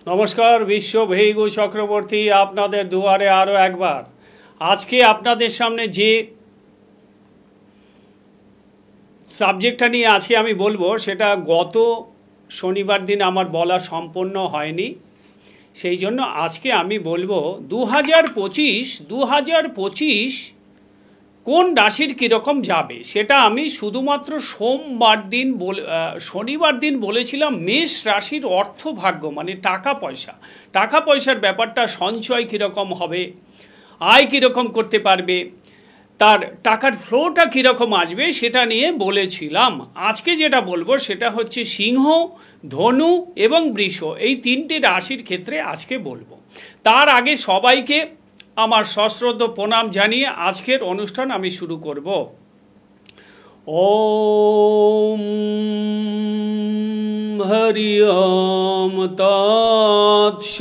নমস্কার, বিশ্ব ভেইগু চক্রবর্তী আপনাদের দুয়ারে আরও একবার। আজকে আপনাদের সামনে যে সাবজেক্টটা নিয়ে আজকে আমি বলবো সেটা গত শনিবার দিন আমার বলা সম্পন্ন হয়নি, সেই জন্য আজকে আমি বলবো 2025 কোন রাশির কীরকম যাবে সেটা আমি শুধুমাত্র শনিবার দিন বলেছিলাম। মেষ রাশির অর্থভাগ্য মানে টাকা পয়সার ব্যাপারটা, সঞ্চয় কীরকম হবে, আয় কীরকম করতে পারবে, তার টাকার ফ্লোটা কীরকম আসবে সেটা নিয়ে বলেছিলাম। আজকে যেটা বলবো সেটা হচ্ছে সিংহ, ধনু এবং বৃষ, এই তিনটে রাশির ক্ষেত্রে আজকে বলবো। তার আগে সবাইকে আমার সশ্রদ্ধ প্রণাম জানিয়ে আজকের অনুষ্ঠান আমি শুরু করব। ওম হরি ওম তৎসৎ।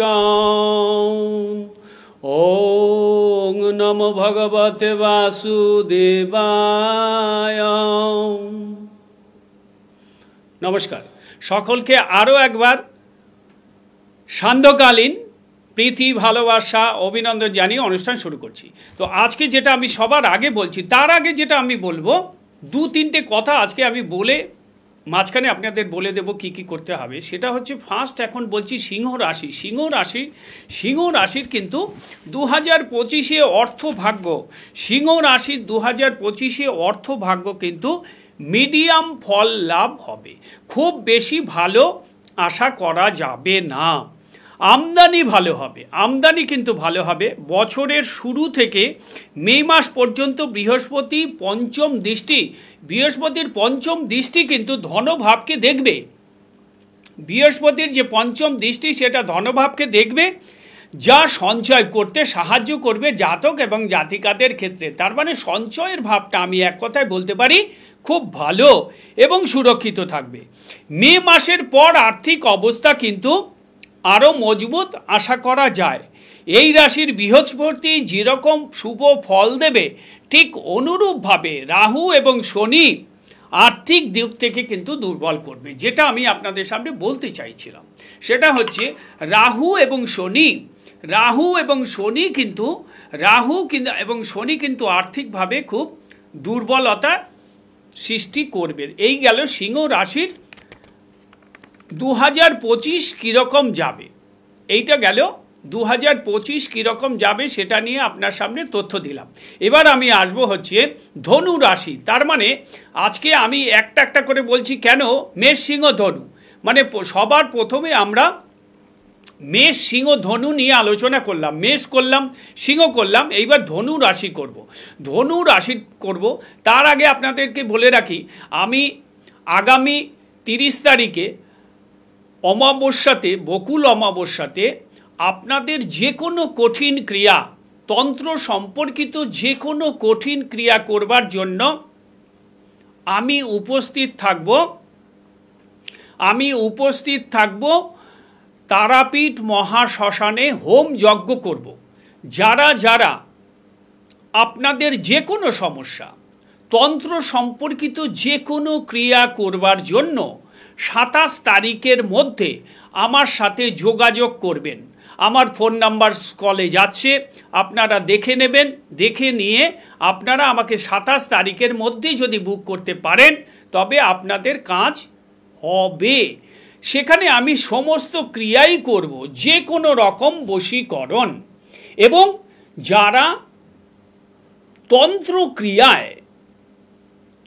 ওং নমো ভগবতে বাসুদেবায়। নমস্কার সকলকে আরও একবার সান্ধ্যকালীন প্রীতি, ভালোবাসা, অভিনন্দন জানিয়ে অনুষ্ঠান শুরু করছি। তো আজকে যেটা আমি সবার আগে বলছি, তার আগে যেটা আমি বলবো দু তিনটে কথা আজকে আমি বলে মাঝখানে আপনাদের বলে দেব কি কি করতে হবে। সেটা হচ্ছে ফার্স্ট এখন বলছি সিংহ রাশির কিন্তু 2025 অর্থভাগ্য, সিংহ রাশির 2025 অর্থভাগ্য কিন্তু মিডিয়াম ফল লাভ হবে, খুব বেশি ভালো আশা করা যাবে না। আমদানি ভালো হবে, আমদানি কিন্তু ভালো হবে। বছরের শুরু থেকে মে মাস পর্যন্ত বৃহস্পতির পঞ্চম দৃষ্টি কিন্তু ধনভাবকে দেখবে। বৃহস্পতির যে পঞ্চম দৃষ্টি সেটা ধনভাবকে দেখবে, যা সঞ্চয় করতে সাহায্য করবে জাতক এবং জাতিকাদের ক্ষেত্রে। তার মানে সঞ্চয়ের ভাবটা আমি এক কথায় বলতে পারি খুব ভালো এবং সুরক্ষিত থাকবে। মে মাসের পর আর্থিক অবস্থা কিন্তু আরও মজবুত আশা করা যায়। এই রাশির বৃহস্পতি যেরকম শুভ ফল দেবে ঠিক অনুরূপভাবে রাহু এবং শনি আর্থিক দিক থেকে কিন্তু দুর্বল করবে। যেটা আমি আপনাদের সামনে বলতে চাইছিলাম সেটা হচ্ছে রাহু এবং শনি কিন্তু আর্থিকভাবে খুব দুর্বলতা সৃষ্টি করবে। এই গেল সিংহ রাশির 2025 কীরকম যাবে, এইটা গেল 2025 কীরকম যাবে সেটা নিয়ে আপনার সামনে তথ্য দিলাম। এবার আমি আসবো হচ্ছে ধনু রাশি। তার মানে আজকে আমি একটা একটা করে বলছি কেন, মেষ, সিংহ, ধনু, মানে সবার প্রথমে আমরা মেষ, সিংহ, ধনু নিয়ে আলোচনা করলাম। মেষ করলাম, সিংহ করলাম, এইবার ধনু রাশি করব। তার আগে আপনাদেরকে বলে রাখি, আমি আগামী 30 তারিখে বকুল অমাবস্যাতে আপনাদের যে কোনো কঠিন ক্রিয়া, তন্ত্র সম্পর্কিত যে কোনো কঠিন ক্রিয়া করবার জন্য আমি উপস্থিত থাকব তারাপীঠ মহাশ্মশানে হোম যজ্ঞ করব। যারা আপনাদের যে কোনো সমস্যা, তন্ত্র সম্পর্কিত যে কোনো ক্রিয়া করবার জন্য 27 তারিখের মধ্যে আমার সাথে যোগাযোগ করবেন। আমার ফোন নাম্বার কলে যাচ্ছে, আপনারা দেখে নেবেন। দেখে নিয়ে আপনারা আমাকে 27 তারিখের মধ্যে যদি বুক করতে পারেন তবে আপনাদের কাজ হবে। সেখানে আমি সমস্ত ক্রিয়াই করব, যে কোনো রকম বশীকরণ, এবং যারা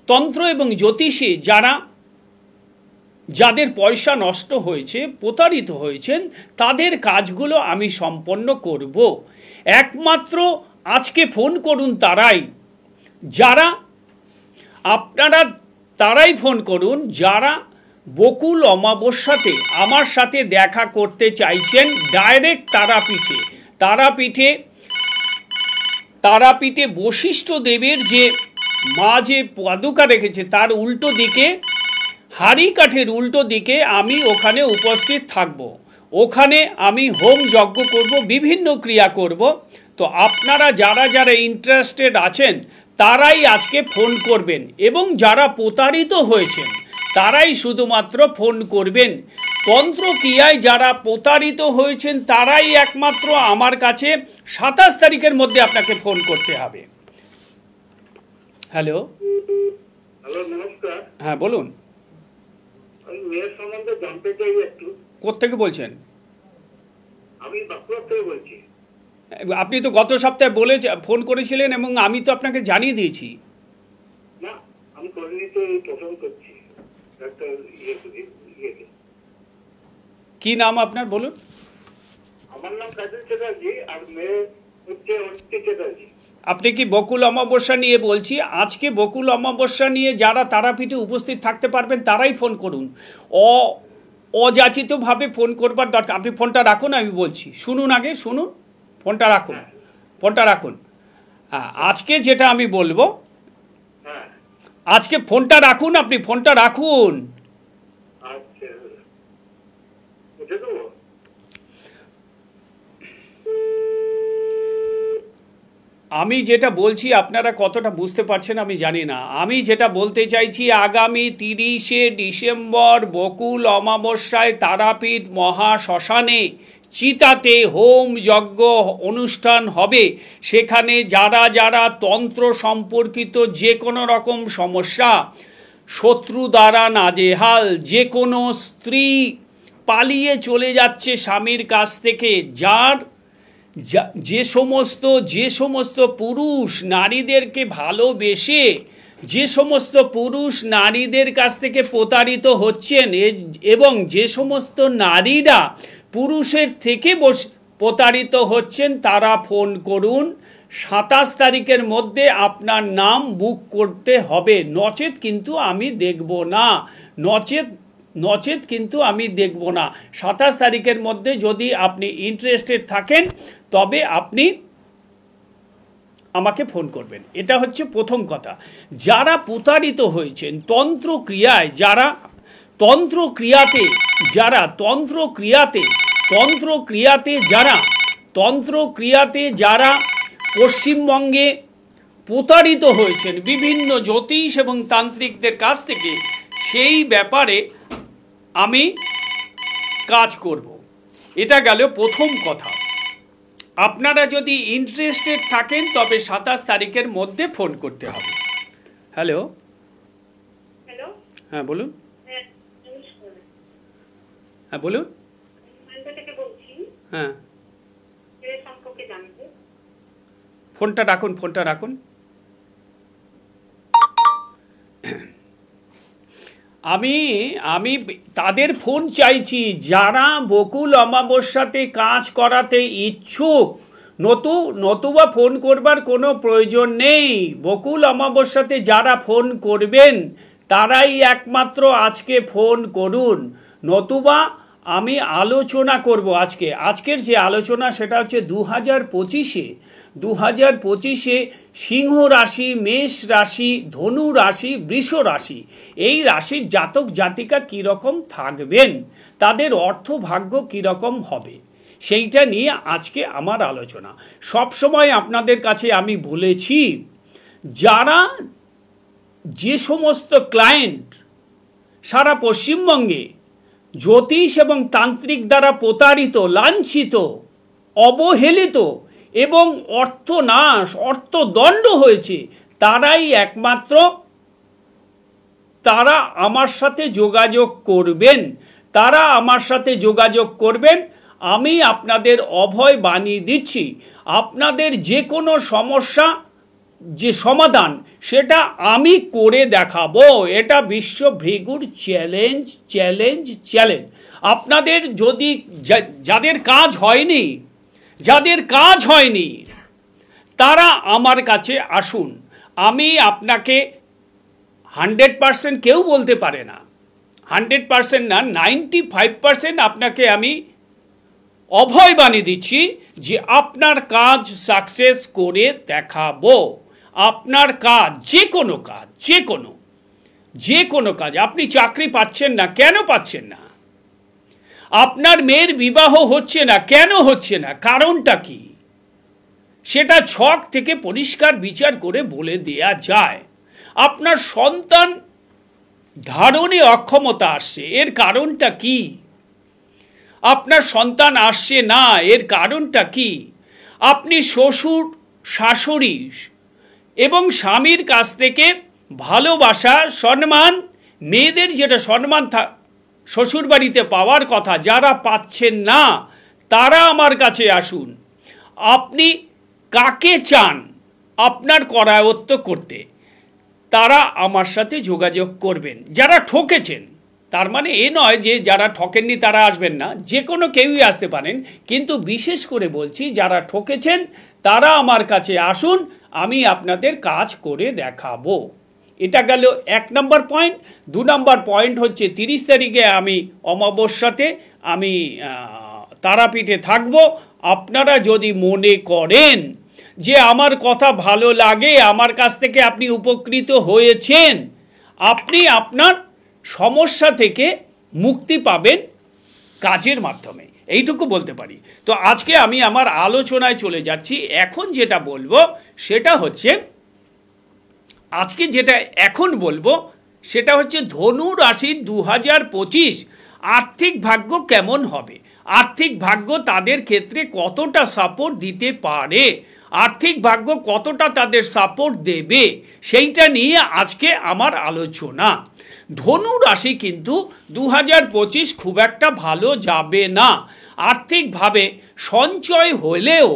তন্ত্র এবং জ্যোতিষে যাদের পয়সা নষ্ট হয়েছে, প্রতারিত হয়েছেন, তাদের কাজগুলো আমি সম্পন্ন করব। একমাত্র আজকে ফোন করুন তারাই ফোন করুন যারা বকুল অমাবস্যাতে আমার সাথে দেখা করতে চাইছেন। ডাইরেক্ট তারাপীঠে বশিষ্ঠ দেবের যে মা যে পাদুকা রেখেছে তার উল্টো দিকে, হাড়ি কাঠের উল্টো দিকে আমি ওখানে উপস্থিত থাকব। ওখানে আমি হোম যজ্ঞ করব, বিভিন্ন ক্রিয়া করব। তো আপনারা যারা ইন্টারেস্টেড আছেন তারাই আজকে ফোন করবেন, এবং যারা প্রতারিত হয়েছেন তারাই শুধুমাত্র ফোন করবেন। তন্ত্রক্রিয়ায় যারা প্রতারিত হয়েছেন তারাই একমাত্র আমার কাছে 27 তারিখের মধ্যে আপনাকে ফোন করতে হবে। হ্যালো, হ্যালো, নমস্কার। হ্যাঁ বলুন, আমি মেয়ের সম্বন্ধে জানতে চাই একটু। কোত্থেকে বলছেন? আমি বাঁকুড়া থেকে বলছি। আপনি তো গত সপ্তাহে ফোন করেছিলেন এবং আমি তো আপনাকে জানিয়ে দিয়েছি। না, আমি করিনি, তো প্রথম করছি একটা ইয়েকে। কি নাম আপনার বলুন? আমার নাম কাজল চ্যাটার্জি, আর মেয়ে হচ্ছে অর্তি চ্যাটার্জি। আপনি কি বকুল অমাবস্যা নিয়ে বলছি? আজকে বকুল অমাবস্যা নিয়ে যারা তারাপীঠে উপস্থিত থাকতে পারবেন তারাই ফোন করুন। অযাচিতভাবে ফোন করবার দরকার। আপনি ফোনটা রাখুন, আমি বলছি, শুনুন, আগে শুনুন, ফোনটা রাখুন, ফোনটা রাখুন। হ্যাঁ, আজকে যেটা আমি বলবো, আজকে ফোনটা রাখুন, আপনি ফোনটা রাখুন। আচ্ছা, বুঝে দেবো। আমি যেটা বলছি আপনারা কতটা বুঝতে পারছেন আমি জানি না। আমি যেটা বলতে চাইছি, আগামী 30শে ডিসেম্বর বকুল অমাবস্যায় তারাপীঠ মহাশ্মশানে চিতাতে হোম যজ্ঞ অনুষ্ঠান হবে। সেখানে যারা যারা তন্ত্র সম্পর্কিত যে কোনো রকম সমস্যা, শত্রু দ্বারা নাজেহাল, যে কোনো স্ত্রী পালিয়ে চলে যাচ্ছে স্বামীর কাছ থেকে, যে সমস্ত পুরুষ নারীদেরকে ভালোবেসে যে সমস্ত পুরুষ নারীদের কাছ থেকে প্রতারিত হচ্ছেন, এবং যে সমস্ত নারীরা পুরুষের থেকে প্রতারিত হচ্ছেন, তারা ফোন করুন। 27 তারিখের মধ্যে আপনার নাম বুক করতে হবে, নচেত কিন্তু আমি দেখব না, নচেত কিন্তু আমি দেখব না। 27 তারিখের মধ্যে যদি আপনি ইন্টারেস্টেড থাকেন তবে আপনি আমাকে ফোন করবেন। এটা হচ্ছে প্রথম কথা। যারা প্রতারিত হয়েছেন তন্ত্রক্রিয়ায়, যারা পশ্চিমবঙ্গে প্রতারিত হয়েছেন বিভিন্ন জ্যোতিষ এবং তান্ত্রিকদের কাছ থেকে, সেই ব্যাপারে আমি কাজ করব। এটা গেল প্রথম কথা। আপনারা যদি ইন্টারেস্টেড থাকেন তবে 27 তারিখের মধ্যে ফোন করতে হবে। হ্যালো, হ্যাঁ বলুন, হ্যাঁ বলুন, হ্যাঁ ফোনটা রাখুন। আমি তাদের ফোন চাইছি যারা বকুল অমাবস্যাতে কাজ করাতে ইচ্ছুক। নতুবা ফোন করবার কোনো প্রয়োজন নেই। বকুল অমাবস্যাতে যারা ফোন করবেন তারাই একমাত্র আজকে ফোন করুন, নতুবা আমি আলোচনা করব। আজকের যে আলোচনা সেটা হচ্ছে 2025-এ সিংহ রাশি, মেষ রাশি, ধনু রাশি, বৃষ রাশি, এই রাশির জাতক জাতিকা কীরকম থাকবেন, তাদের অর্থ ভাগ্য কীরকম হবে, সেইটা নিয়ে আজকে আমার আলোচনা। সবসময় আপনাদের কাছে আমি বলেছি, যে সমস্ত ক্লায়েন্ট সারা পশ্চিমবঙ্গে জ্যোতিষ এবং তান্ত্রিক দ্বারা প্রতারিত, লাঞ্ছিত, অবহেলিত এবং অর্থনাশ, অর্থদণ্ড হয়েছে, তারাই একমাত্র তারা আমার সাথে যোগাযোগ করবেন। আমি আপনাদের অভয় বাণী দিচ্ছি। আপনাদের যে কোনো সমস্যা যে সমাধান সেটা আমি করে দেখাবো। এটা বিশ্ব ভৃগুর চ্যালেঞ্জ। আপনাদের যদি যাদের কাজ হয়নি তারা আমার কাছে আসুন। আমি আপনাকে 100% কেউ বলতে পারে না, 100% না, 95% আপনাকে আমি অভয় বাণী দিচ্ছি যে আপনার কাজ সাকসেস করে দেখাবো। আপনার কাজ, যে কোনো কাজ, আপনি চাকরি পাচ্ছেন না, কেন পাচ্ছেন না? আপনার মেয়ের বিবাহ হচ্ছে না, কেন হচ্ছে না? কারণটা কি? সেটা ছক থেকে পরিষ্কার বিচার করে বলে দেয়া যায়। আপনার সন্তান ধারণে অক্ষমতা আসছে, এর কারণটা কি? আপনার সন্তান আসছে না, এর কারণটা কি? আপনি শ্বশুর, শাশুড়ি এবং স্বামীর কাছ থেকে ভালোবাসা, সম্মান, মেয়েদের যেটা সম্মান শ্বশুর বাড়িতে পাওয়ার কথা, যারা পাচ্ছেন না তারা আমার কাছে আসুন। আপনি কাকে চান আপনার করায়ত্ত করতে, তারা আমার সাথে যোগাযোগ করবেন। যারা ঠকেছেন, তার মানে এ নয় যে যারা ঠকেননি তারা আসবেন না, যে কোনো কেউই আসতে পারেন, কিন্তু বিশেষ করে বলছি যারা ঠকেছেন তারা আমার কাছে আসুন, আমি আপনাদের কাজ করে দেখাবো। এটা গেল 1 নম্বর পয়েন্ট। 2 নম্বর পয়েন্ট হচ্ছে 30 তারিখে আমি অমাবস্যাতে আমি তারাপীঠে থাকব। আপনারা যদি মনে করেন যে আমার কথা ভালো লাগে, আমার কাছ থেকে আপনি উপকৃত হয়েছেন, আপনি আপনার সমস্যা থেকে মুক্তি পাবেন কাজের মাধ্যমে, এইটুকু বলতে পারি। তো আজকে আমি আমার আলোচনায় চলে যাচ্ছি। এখন যেটা বলবো সেটা হচ্ছে, আজকে যেটা এখন বলবো সেটা হচ্ছে ধনু রাশির 2025 আর্থিক ভাগ্য কেমন হবে, আর্থিক ভাগ্য তাদের ক্ষেত্রে কতটা সাপোর্ট দিতে পারে, আর্থিক ভাগ্য কতটা তাদের সাপোর্ট দেবে, সেইটা নিয়ে আজকে আমার আলোচনা। ধনু রাশি কিন্তু 2025 খুব একটা ভালো যাবে না। আর্থিকভাবে সঞ্চয় হলেও,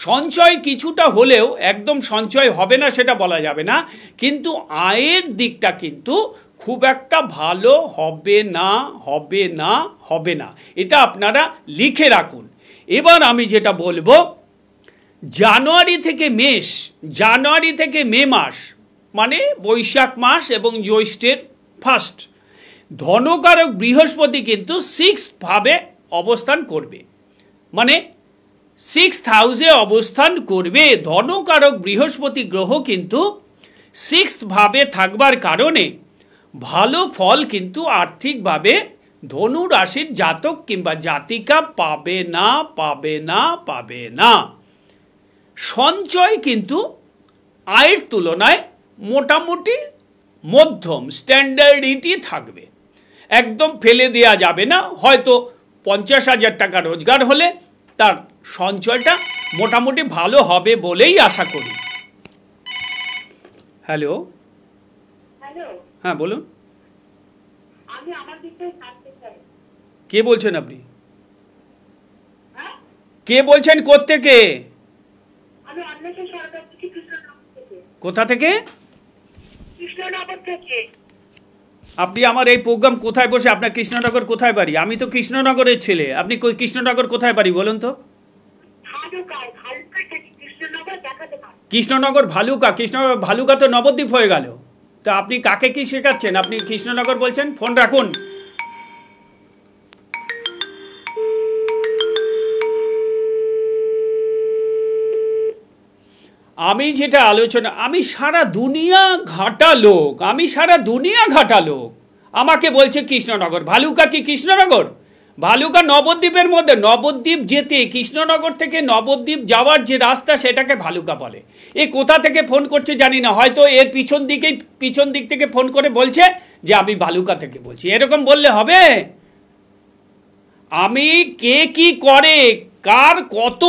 সঞ্চয় কিছুটা হলেও, একদম সঞ্চয় হবে না সেটা বলা যাবে না, কিন্তু আয়ের দিকটা কিন্তু খুব একটা ভালো হবে না, হবে না, হবে না। এটা আপনারা লিখে রাখুন। এবার আমি যেটা বলবো, জানুয়ারি থেকে মে মাস, মানে বৈশাখ মাস এবং জ্যৈষ্ঠের ফার্স্ট, ধনকারক বৃহস্পতি কিন্তু 6th ভাবে অবস্থান করবে, মানে 6th হাউসে অবস্থান করবে। ধনকারক বৃহস্পতি গ্রহ কিন্তু 6th ভাবে থাকবার কারণে ভালো ফল কিন্তু আর্থিকভাবে ধনু রাশির জাতক কিংবা জাতিকা পাবে না, পাবে না, পাবে না। সঞ্চয় কিন্তু আয়ের তুলনায় মোটামুটি মধ্যম স্ট্যান্ডার্ডিটি থাকবে, একদম ফেলে দেওয়া যাবে না। হয়তো 50,000 টাকা রোজগার হলে তার সঞ্চয়টা মোটামুটি ভালো হবে বলেই আশা করি। হ্যালো, হ্যাঁ বলুন। কে বলছেন আপনি? কে বলছেন? কোত্থেকে? কোথা থেকে? আপনি আমার এই প্রোগ্রাম কোথায় বসে, আপনার কৃষ্ণনগর কোথায় বাড়ি? আমি তো কৃষ্ণনগরের ছেলে, আপনি কৃষ্ণনগর কোথায় বাড়ি বলুন তো? কৃষ্ণনগর ভালুকা। কৃষ্ণনগর ভালুকা তো নবদ্বীপ হয়ে গেল। তা আপনি কাকে কি শেখাচ্ছেন? আপনি কৃষ্ণনগর বলছেন। ফোন রাখুন। আমি যেটা আলোচনা, আমি সারা দুনিয়া ঘাটা লোক, আমাকে বলছে কৃষ্ণনগর। ভালুকা কি কৃষ্ণনগর? ভালুকা নবদ্বীপের মধ্যে। নবদ্বীপ যেতে, কৃষ্ণনগর থেকে নবদ্বীপ যাওয়ার যে রাস্তা সেটাকে ভালুকা বলে। এ কোথা থেকে ফোন করছে জানি না, হয়তো এর পিছন দিক থেকে ফোন করে বলছে যে আমি ভালুকা থেকে বলছি। এরকম বললে হবে? আমি কে কি করে, কার কত,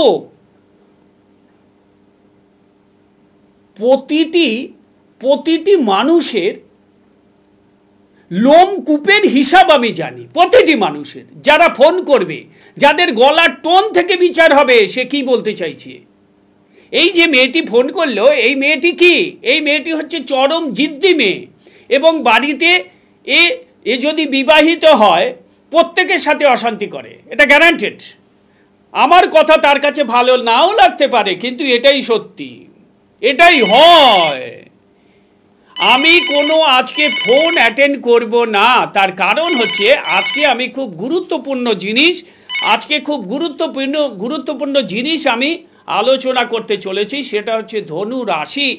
প্রতিটি মানুষের লোমকূপের হিসাব আমি জানি, প্রতিটি মানুষের। যারা ফোন করবে, যাদের গলার টোন থেকে বিচার হবে সে কি বলতে চাইছে। এই যে মেয়েটি ফোন করলো, এই মেয়েটি কি? এই মেয়েটি হচ্ছে চরম জিদ্দি মেয়ে, এবং বাড়িতে এ যদি বিবাহিত হয় প্রত্যেকের সাথে অশান্তি করে, এটা গ্যারান্টেড। আমার কথা তার কাছে ভালো নাও লাগতে পারে, কিন্তু এটাই সত্যি, এটাই হয়। আমি কোনো আজকে ফোন অ্যাটেন্ড করব না, তার কারণ হচ্ছে আজকে আমি খুব গুরুত্বপূর্ণ জিনিস আমি আলোচনা করতে চলেছি। সেটা হচ্ছে ধনু রাশি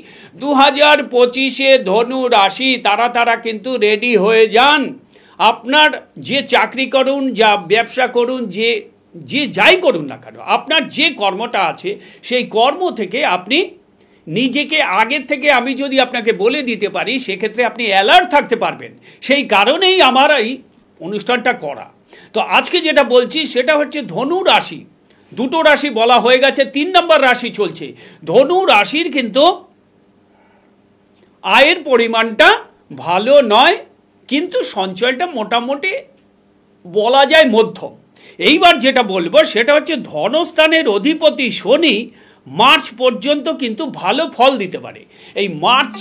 2025-এ। ধনু রাশি তারা কিন্তু রেডি হয়ে যান। আপনার যে চাকরি করুন, যা ব্যবসা করুন, যে যাই করুন না কেন, আপনার যে কর্মটা আছে সেই কর্ম থেকে আপনি নিজেকে আগের থেকে আমি যদি আপনাকে বলে দিতে পারি, সেক্ষেত্রে আপনি অ্যালার্ট থাকতে পারবেন। সেই কারণেই আমার এই অনুষ্ঠানটা করা। তো আজকে যেটা বলছি সেটা হচ্ছে ধনু রাশি। দুটো রাশি বলা হয়ে গেছে, 3 নম্বর রাশি চলছে। ধনু রাশির কিন্তু আয়ের পরিমাণটা ভালো নয়, কিন্তু সঞ্চয়টা মোটামুটি বলা যায় মধ্যম। এইবার যেটা বলবো সেটা হচ্ছে ধনস্থানের অধিপতি শনি মার্চ পর্যন্ত কিন্তু ভালো ফল দিতে পারে। এই মার্চ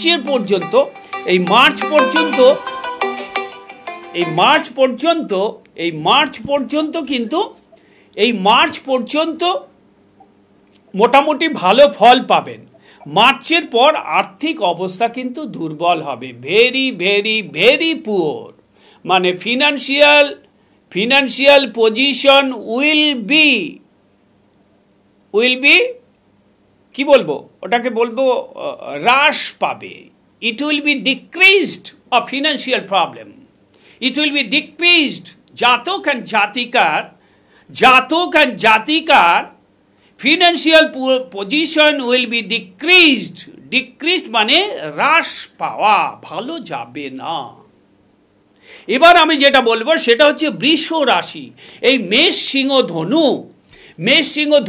পর্যন্ত মোটামুটি ভালো ফল পাবেন। মার্চের পর আর্থিক অবস্থা কিন্তু দুর্বল হবে, ভেরি ভেরি ভেরি পুয়ার, মানে ফিনান্সিয়াল পজিশন উইল বি কি বলবো, ওটাকে বলবো হ্রাস পাবে। It will be decreased of financial problem, it will be decreased. জাতক অ্যান্ড জাতিকার financial position will be decreased মানে হ্রাস পাওয়া, ভালো যাবে না। এবার আমি যেটা বলবো সেটা হচ্ছে বৃষ রাশি। এই মেষ সিংহ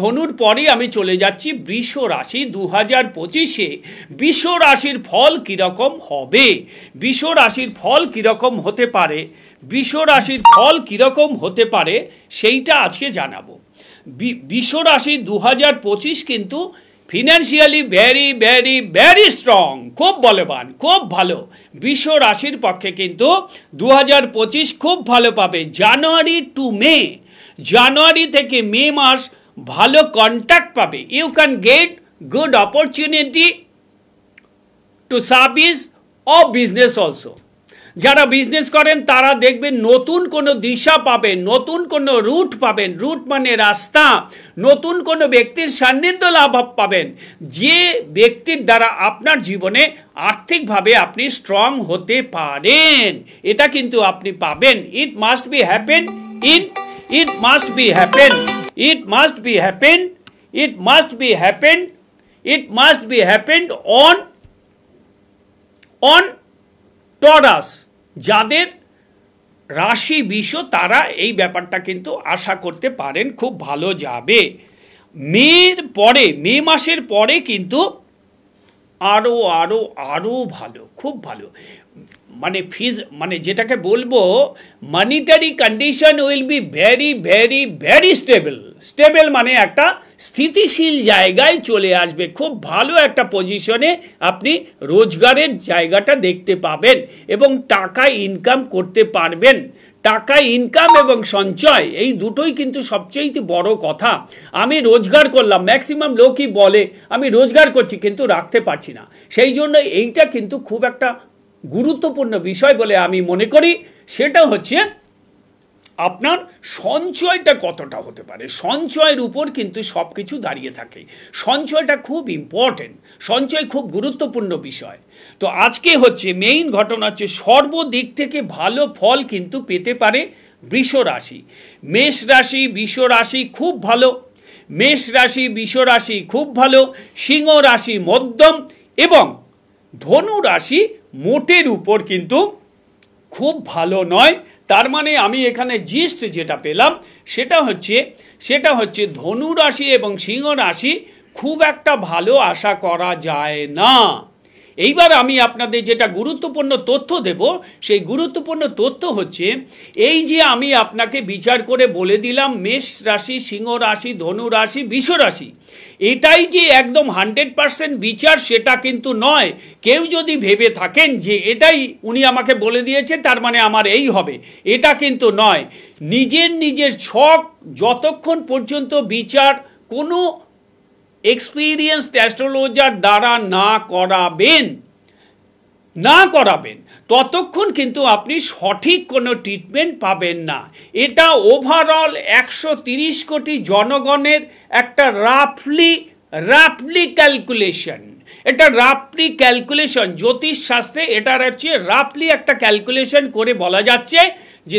ধনুর পরে আমি চলে যাচ্ছি বৃষ রাশি। 2025-এ বৃষ রাশির ফল কীরকম হবে, বৃষ রাশির ফল কীরকম হতে পারে সেইটা আজকে জানাবো। বৃষ রাশি 2025 কিন্তু financially very very very strong, খুব বলবান, খুব ভালো। বৃষ রাশির পক্ষে কিন্তু 2025 খুব ভালো পাবে। জানুয়ারি থেকে মে মাস ভালো কন্ট্যাক্ট পাবে। You can get good opportunity to service of business also. যারা বিজনেস করেন তারা দেখবেন নতুন কোনো দিশা পাবেন, নতুন কোনো রুট পাবেন। রুট মানে রাস্তা। নতুন কোনো ব্যক্তির সান্নিধ্য লাভ পাবেন, যে ব্যক্তির দ্বারা আপনার জীবনে আর্থিকভাবে আপনি স্ট্রং হতে পারেন, এটা কিন্তু আপনি পাবেন। It must be happened on Taurus. যাদের রাশি বিষ তারা এই ব্যাপারটা কিন্তু আশা করতে পারেন, খুব ভালো যাবে। মে মাসের পরে কিন্তু আরো ভালো, খুব ভালো। মানে যেটাকে বলবো monetary condition will be very very very stable মানে একটা স্থিতিশীল জায়গায় চলে আসবে। খুব ভালো একটা পজিশনে আপনি রোজগারের জায়গাটা দেখতে পাবেন এবং টাকা ইনকাম করতে পারবেন। টাকা ইনকাম এবং সঞ্চয় এই দুটোই কিন্তু সবচেয়ে বড় কথা। আমি রোজগার করলাম, ম্যাক্সিমাম লোকই বলে আমি রোজগার করছি কিন্তু রাখতে পারছি না। সেই জন্য এইটা কিন্তু খুব একটা গুরুত্বপূর্ণ বিষয় বলে আমি মনে করি। সেটা হচ্ছে আপনার সঞ্চয়টা কতটা হতে পারে। সঞ্চয়ের উপর কিন্তু সব কিছু দাঁড়িয়ে থাকে। সঞ্চয়টা খুব ইম্পর্টেন্ট, সঞ্চয় খুব গুরুত্বপূর্ণ বিষয়। তো আজকে হচ্ছে মেইন ঘটনা হচ্ছে সর্বদিক থেকে ভালো ফল কিন্তু পেতে পারে বৃষ রাশি। মেষ রাশি বৃষ রাশি খুব ভালো, মেষ রাশি বৃষ রাশি খুব ভালো, সিংহ রাশি মধ্যম এবং ধনু রাশি মোটের উপর কিন্তু খুব ভালো নয়। তার মানে আমি এখানে জিস্ট যেটা পেলাম সেটা হচ্ছে ধনু রাশি এবং সিংহ রাশি খুব একটা ভালো আশা করা যায় না। এইবার আমি আপনাদের যেটা গুরুত্বপূর্ণ তথ্য দেব, সেই গুরুত্বপূর্ণ তথ্য হচ্ছে এই যে আমি আপনাকে বিচার করে বলে দিলাম মেষ রাশি, সিংহ রাশি, ধনু রাশি, বৃষ রাশি, এটাই যে একদম 100% বিচার সেটা কিন্তু নয়। কেউ যদি ভেবে থাকেন যে এটাই উনি আমাকে বলে দিয়েছে তার মানে আমার এই হবে, এটা কিন্তু নয়। নিজের ছক যতক্ষণ পর্যন্ত বিচার কোনো এক্সপিরিয়েন্সড অ্যাস্ট্রোলজার দ্বারা না করাবেন ততক্ষণ কিন্তু আপনি সঠিক কোনো ট্রিটমেন্ট পাবেন না। এটা ওভারঅল 130 কোটি জনগণের একটা রাফলি ক্যালকুলেশন। এটা রাফলি ক্যালকুলেশন, জ্যোতিষ শাস্ত্রে এটার হচ্ছে রাফলি একটা ক্যালকুলেশন করে বলা যাচ্ছে যে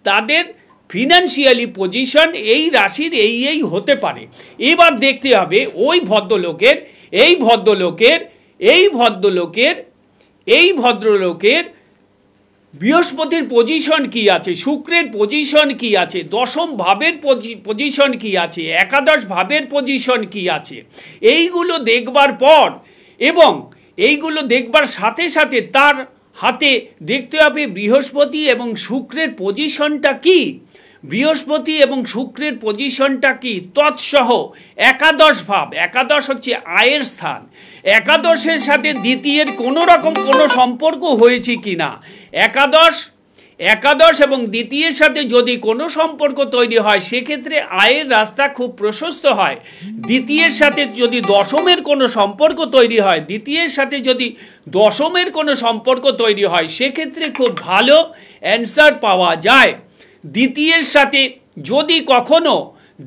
তাদের ফিনান্সিয়ালি পজিশন এই রাশির এই হতে পারে। এবার দেখতে হবে ওই ভদ্রলোকের বৃহস্পতির পজিশন কি আছে, শুক্রের পজিশন কি আছে, দশম ভাবের পজিশন কি আছে, একাদশ ভাবের পজিশন কি আছে, এইগুলো দেখবার পর এবং এইগুলো দেখবার সাথে সাথে তার হাতে দেখতে হবে বৃহস্পতি এবং শুক্রের পজিশনটা কি, বৃহস্পতি এবং শুক্রের পজিশনটা কি, তৎসহ একাদশ ভাব, একাদশ হচ্ছে আয়ের স্থান, একাদশের সাথে দ্বিতীয়ের কোনো রকম কোনো সম্পর্ক হয়েছে কি না, একাদশ এবং দ্বিতীয়ের সাথে যদি কোনো সম্পর্ক তৈরি হয় সেক্ষেত্রে আয়ের রাস্তা খুব প্রশস্ত হয়। দ্বিতীয়ের সাথে যদি দশমের কোনো সম্পর্ক তৈরি হয়, দ্বিতীয়ের সাথে যদি দশমের কোনো সম্পর্ক তৈরি হয় সেক্ষেত্রে খুব ভালো অ্যান্সার পাওয়া যায়। দ্বিতীয়ের সাথে যদি কখনো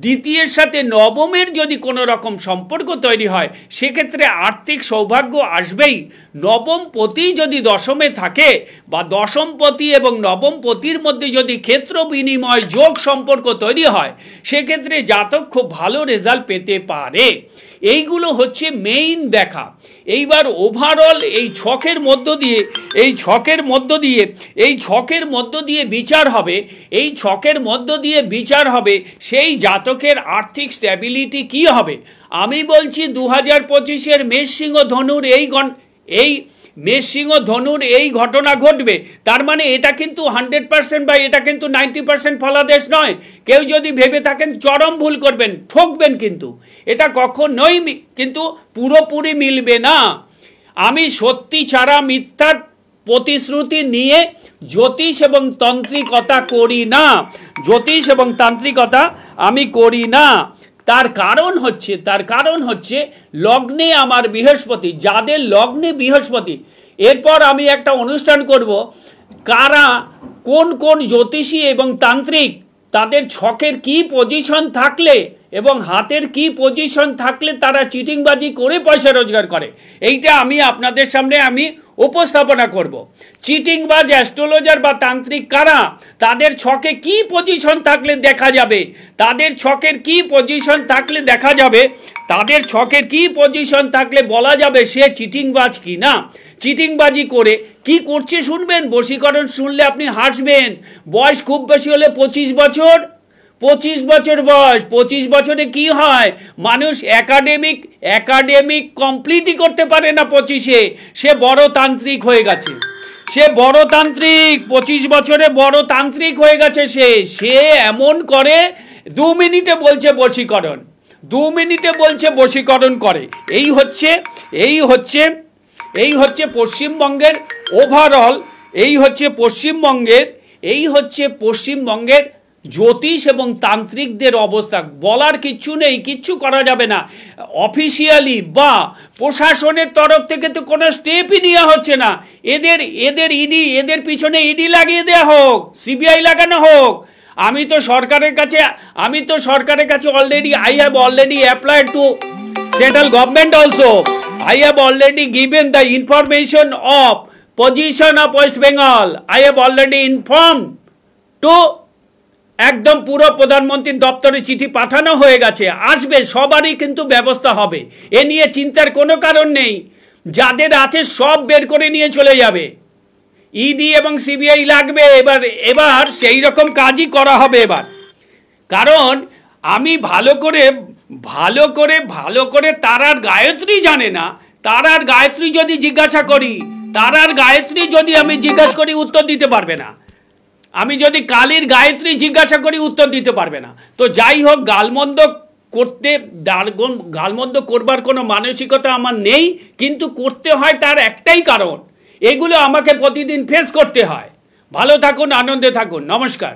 দ্বিতীয়ের সাথে নবমের যদি কোনো রকম সম্পর্ক তৈরি হয় সেক্ষেত্রে আর্থিক সৌভাগ্য আসবেই। নবম পতি যদি দশমে থাকে বা দশম পতি এবং নবম পতির মধ্যে যদি ক্ষেত্র বিনিময় যোগ সম্পর্ক তৈরি হয় সেক্ষেত্রে জাতক খুব ভালো রেজাল্ট পেতে পারে। এইগুলো হচ্ছে মেইন দেখা। এইবার ওভারঅল এই ছকের মধ্য দিয়ে বিচার হবে, এই ছকের মধ্য দিয়ে বিচার হবে সেই জাতকের আর্থিক স্ট্যাবিলিটি কি হবে। আমি বলছি 2025-এর মেষ সিংহ ধনুর এই ঘটনা ঘটবে, তার মানে এটা কিন্তু 100% বা এটা কিন্তু 90% ফলাদেশ নয়। কেউ যদি ভেবে থাকেন চরম ভুল করবেন, ঠকবেন, কিন্তু এটা কখনোই কিন্তু পুরোপুরি মিলবে না। আমি সত্যি ছাড়া মিথ্যার প্রতিশ্রুতি নিয়ে জ্যোতিষ এবং তান্ত্রিকতা করি না, জ্যোতিষ এবং তান্ত্রিকতা আমি করি না। তার কারণ হচ্ছে লগ্নে আমার বৃহস্পতি, যাদের লগ্নে বৃহস্পতি। এরপর আমি একটা অনুষ্ঠান করব কারা কোন কোন জ্যোতিষী এবং তান্ত্রিক তাদের ছকের কি পজিশন থাকলে এবং হাতের কি পজিশন থাকলে তারা চিটিংবাজি করে পয়সা রোজগার করে, এইটা আমি আপনাদের সামনে উপস্থাপনা করব। চিটিংবাজ অ্যাস্ট্রোলজার বা তান্ত্রিক কারা, তাদের ছকে কি পজিশন থাকলে দেখা যাবে, তাদের ছকের কি পজিশন থাকলে দেখা যাবে, তাদের ছকের কি পজিশন থাকলে বলা যাবে সে চিটিংবাজ কি না। চিটিংবাজি করে কি করছে শুনবেন, বশীকরণ শুনলে আপনি হাসবেন। বয়স খুব বেশি হলে 25 বছর বয়স, 25 বছরে কি হয়, মানুষ একাডেমিক কমপ্লিটই করতে পারে না 25-এ, সে বড় তান্ত্রিক হয়ে গেছে, 25 বছরে বড় তান্ত্রিক হয়ে গেছে। সে এমন করে 2 মিনিটে বলছে বশীকরণ, 2 মিনিটে বলছে বশীকরণ করে। এই হচ্ছে পশ্চিমবঙ্গের ওভারঅল, এই হচ্ছে পশ্চিমবঙ্গের জ্যোতিষ এবং তান্ত্রিকদের অবস্থা। বলার কিচ্ছু নেই, কিচ্ছু করা যাবে না। অফিসিয়ালি বা প্রশাসনের তরফ থেকে তো কোনো স্টেপই নেওয়া হচ্ছে না। এদের পিছনে ইডি লাগিয়ে দেওয়া হোক, সিবিআই লাগানো হোক। আমি তো সরকারের কাছে already I have already applied to central government also. I have already given the information of position of West Bengal. I have already informed to একদম পুরো প্রধানমন্ত্রীর দপ্তরে চিঠি পাঠানো হয়ে গেছে, আসবে, সবারই কিন্তু ব্যবস্থা হবে। এ নিয়ে চিন্তার কোনো কারণ নেই। যাদের আছে সব বের করে নিয়ে চলে যাবে। ইডি এবং সিবিআই লাগবে এবার সেই রকম কাজই করা হবে এবার। কারণ আমি ভালো করে তারার গায়ত্রী জানে না, তারার গায়ত্রী যদি জিজ্ঞাসা করি, উত্তর দিতে পারবে না। আমি যদি কালীর গায়ত্রী জিজ্ঞাসা করি উত্তর দিতে পারবে না। তো যাই হোক, গালমন্দ করবার কোনো মানসিকতা আমার নেই, কিন্তু করতে হয় তার একটাই কারণ, এগুলো আমাকে প্রতিদিন ফেস করতে হয়। ভালো থাকুন, আনন্দে থাকুন, নমস্কার।